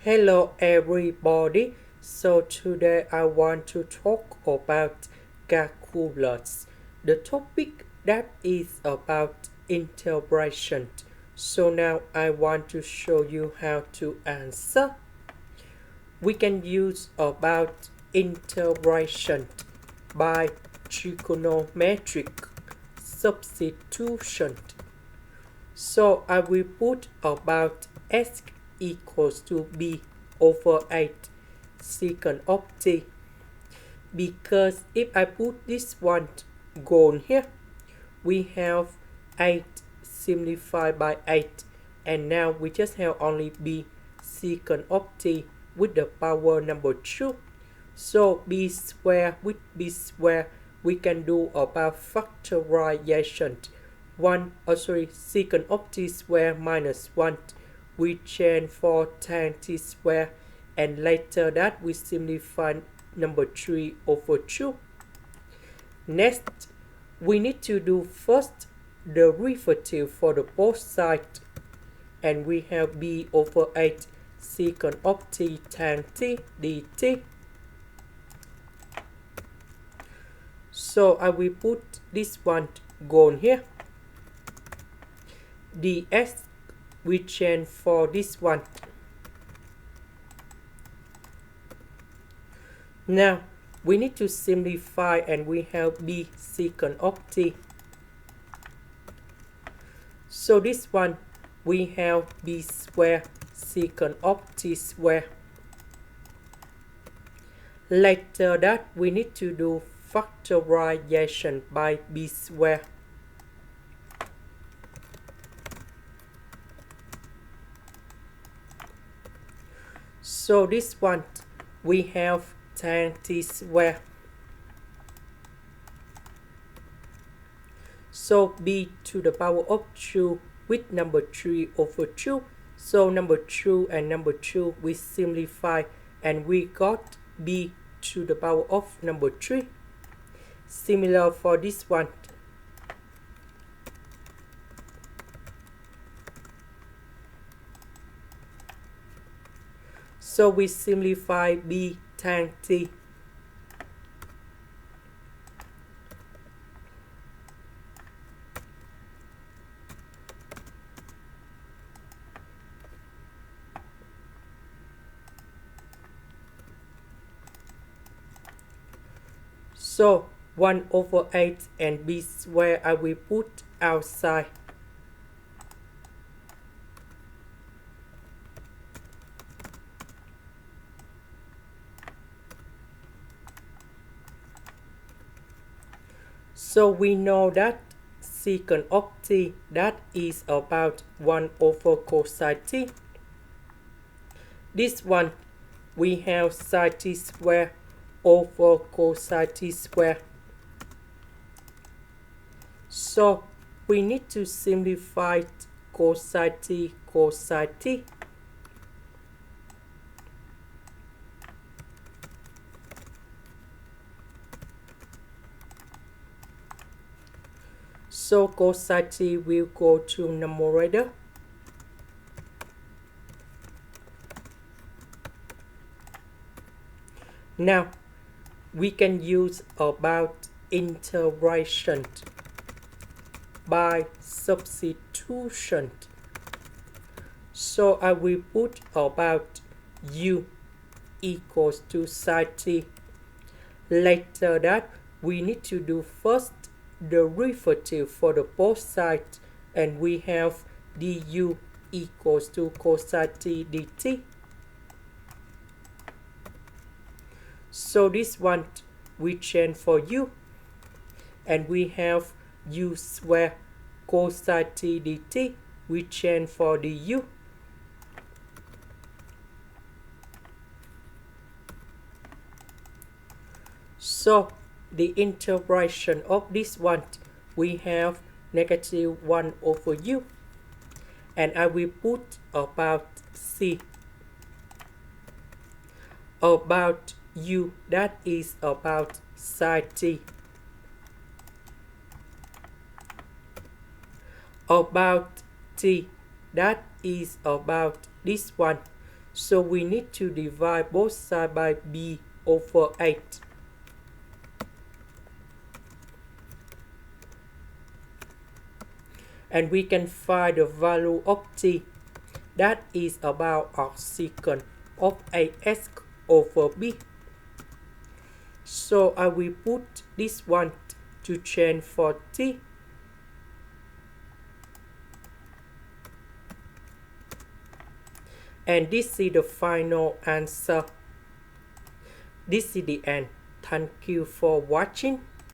Hello everybody. So today I want to talk about calculus. The topic that is about integration. So now I want to show you how to answer. We can use about integration by trigonometric substitution. So I will put about s equals to b over 8 secant of t, because if I put this one goal here, we have 8 simplified by 8, and now we just have only b secant of t with the power number 2. So b square with b square, we can do about factorization. Secant of t square minus 1, we change for tan t square, and later that we simplify number 3 over 2. Next, we need to do first the derivative for the both sides, and we have b over 8 secant of t tan t dt. So I will put this one gone here. Dx we change for this one. Now we need to simplify, and we have b secant of t. So this one we have b square secant of t square. Later that we need to do factorization by b square. So this one we have tan t square. So b to the power of 2 with number 3 over 2. So number 2 and number 2 we simplify, and we got b to the power of number 3. Similar for this one. So we simplify b tan t. So 1 over 8 and b square I will put outside. So we know that secant of t, that is about 1 over cosine t. This one we have sine t square over cosine t square. So we need to simplify cosine t cosine t. So cosine t will go to numerator. Now we can use about integration by substitution. So I will put about u equals to sine t. Later that we need to do first the derivative for the both sides, and we have du equals to cosine t dt. So this one we change for u, and we have u square cosine t dt, we change for du. So the integration of this one, we have negative 1 over u, and I will put about c. About u, that is about sine t. About t, that is about this one. So we need to divide both sides by b over 8. And we can find the value of t. That is about arcsecant of 8s over b. So I will put this one to change for t. And this is the final answer. This is the end. Thank you for watching.